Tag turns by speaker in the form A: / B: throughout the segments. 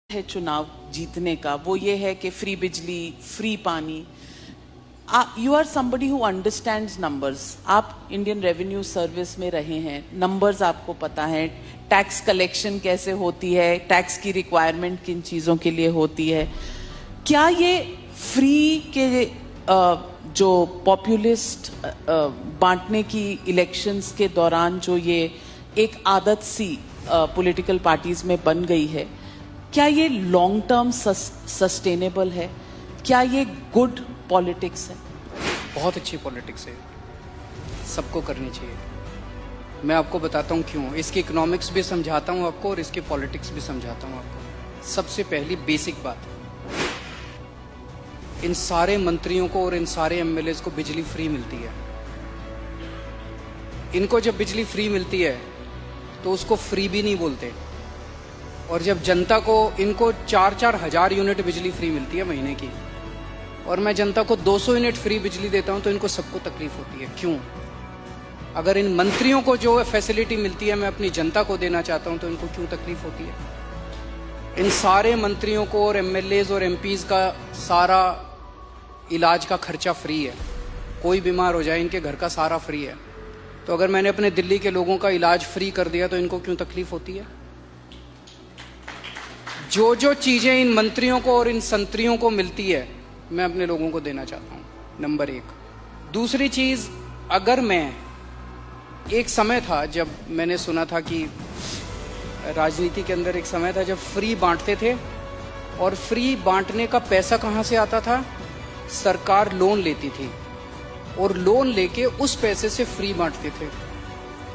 A: है चुनाव जीतने का वो ये है कि फ्री बिजली, फ्री पानी। You are somebody who understands numbers. आप इंडियन रेवेन्यू सर्विस में रहे हैं, नंबर्स आपको पता है, टैक्स कलेक्शन कैसे होती है, टैक्स की रिक्वायरमेंट किन चीज़ों के लिए होती है। क्या ये फ्री के जो पॉपुलिस्ट बांटने की इलेक्शंस के दौरान जो ये एक आदत सी पॉलिटिकल पार्टीज में बन गई है, क्या ये लॉन्ग टर्म सस्टेनेबल है? क्या ये गुड पॉलिटिक्स है?
B: बहुत अच्छी पॉलिटिक्स है, सबको करनी चाहिए। मैं आपको बताता हूँ क्यों। इसकी इकोनॉमिक्स भी समझाता हूँ आपको और इसकी पॉलिटिक्स भी समझाता हूँ आपको। सबसे पहली बेसिक बात, इन सारे मंत्रियों को और इन सारे एमएलएज को बिजली फ्री मिलती है। इनको जब बिजली फ्री मिलती है तो उसको फ्री भी नहीं बोलते, और जब जनता को, इनको 4-4 हजार यूनिट बिजली फ्री मिलती है महीने की, और मैं जनता को 200 यूनिट फ्री बिजली देता हूं तो इनको सबको तकलीफ होती है। क्यों? अगर इन मंत्रियों को जो फैसिलिटी मिलती है मैं अपनी जनता को देना चाहता हूं तो इनको क्यों तकलीफ होती है? इन सारे मंत्रियों को और एमएलएज और एमपीज का सारा इलाज का खर्चा फ्री है। कोई बीमार हो जाए इनके घर का सारा फ्री है। तो अगर मैंने अपने दिल्ली के लोगों का इलाज फ्री कर दिया तो इनको क्यों तकलीफ होती है? जो जो चीजें इन मंत्रियों को और इन संतरियों को मिलती है मैं अपने लोगों को देना चाहता हूं, नंबर 1। दूसरी चीज, अगर मैं, एक समय था जब मैंने सुना था कि राजनीति के अंदर एक समय था जब फ्री बांटते थे, और फ्री बांटने का पैसा कहां से आता था? सरकार लोन लेती थी और लोन लेके उस पैसे से फ्री बांटते थे।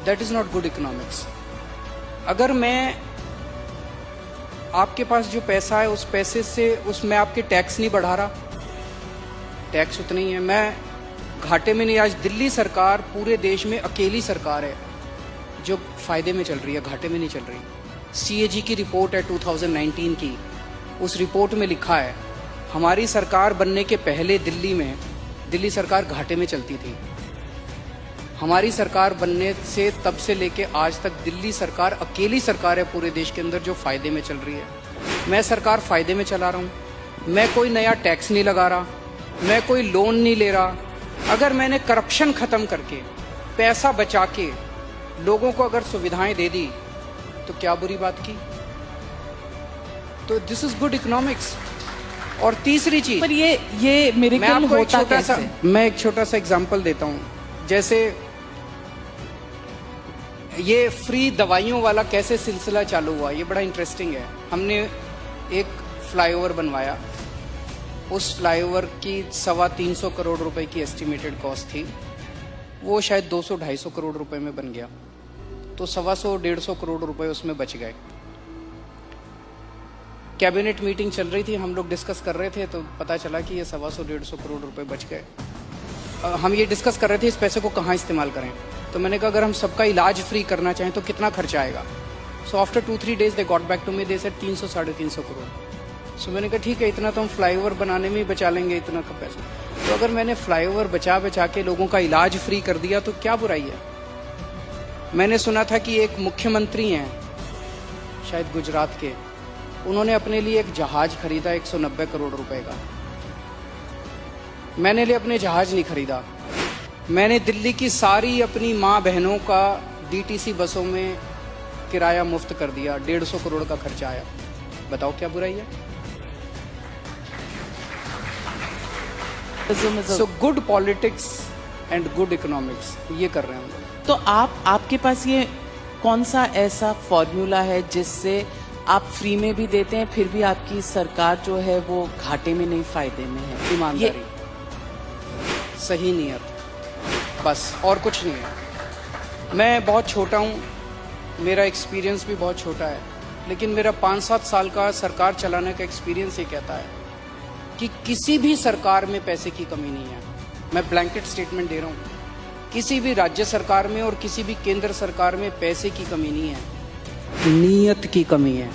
B: That is not good economics. अगर मैं, आपके पास जो पैसा है उस पैसे से, उसमें आपके टैक्स नहीं बढ़ा रहा, टैक्स उतना ही है, मैं घाटे में नहीं। आज दिल्ली सरकार पूरे देश में अकेली सरकार है जो फायदे में चल रही है, घाटे में नहीं चल रही। सीएजी की रिपोर्ट है 2019 की, उस रिपोर्ट में लिखा है हमारी सरकार बनने के पहले दिल्ली सरकार घाटे में चलती थी। हमारी सरकार बनने से तब से लेके आज तक दिल्ली सरकार अकेली सरकार है पूरे देश के अंदर जो फायदे में चल रही है। मैं सरकार फायदे में चला रहा हूँ, मैं कोई नया टैक्स नहीं लगा रहा, मैं कोई लोन नहीं ले रहा। अगर मैंने करप्शन खत्म करके, पैसा बचा के लोगों को अगर सुविधाएं दे दी तो क्या बुरी बात की? तो दिस इज गुड इकोनॉमिक्स। और तीसरी चीज,
A: पर ये मिरेकल होता कैसे?
B: मैं एक छोटा सा एग्जांपल देता हूँ। जैसे ये फ्री दवाइयों वाला कैसे सिलसिला चालू हुआ, ये बड़ा इंटरेस्टिंग है। हमने एक फ्लाईओवर बनवाया, उस फ्लाईओवर की 325 करोड़ रुपए की एस्टिमेटेड कॉस्ट थी, वो शायद 200-250 करोड़ रुपए में बन गया, तो 125 करोड़ रुपए उसमें बच गए। कैबिनेट मीटिंग चल रही थी, हम लोग डिस्कस कर रहे थे, तो पता चला कि ये 125-150 करोड़ रुपए बच गए। हम ये डिस्कस कर रहे थे इस पैसे को कहाँ इस्तेमाल करें। तो मैंने कहा अगर हम सबका इलाज फ्री करना चाहें तो कितना खर्चा आएगा? So after 2-3 days they got back to me, they said 300-350 crore. So मैंने कहा ठीक है, इतना तो हम फ्लाईओवर बनाने में ही बचा लेंगे, इतना का पैसा। तो अगर मैंने फ्लाईओवर बचा के लोगों का इलाज फ्री कर दिया तो क्या बुराई है? मैंने सुना था कि एक मुख्यमंत्री हैं शायद गुजरात के, उन्होंने अपने लिए एक जहाज खरीदा 190 करोड़ रुपए का। मैंने लिए अपने जहाज नहीं खरीदा, मैंने दिल्ली की सारी अपनी माँ बहनों का डीटीसी बसों में किराया मुफ्त कर दिया, 150 करोड़ का खर्चा आया। बताओ क्या बुराई है? So good politics and good economics, ये कर रहे हैं हम लोग।
A: तो आपके पास ये कौन सा ऐसा फॉर्मूला है जिससे आप फ्री में भी देते हैं फिर भी आपकी सरकार जो है वो घाटे में नहीं, फायदे में है?
B: ईमानदारी, सही नियत, बस, और कुछ नहीं है। मैं बहुत छोटा हूँ, मेरा एक्सपीरियंस भी बहुत छोटा है, लेकिन मेरा 5-7 साल का सरकार चलाने का एक्सपीरियंस ये कहता है कि किसी भी सरकार में पैसे की कमी नहीं है। मैं ब्लैंकेट स्टेटमेंट दे रहा हूँ, किसी भी राज्य सरकार में और किसी भी केंद्र सरकार में पैसे की कमी नहीं है, नीयत की कमी है।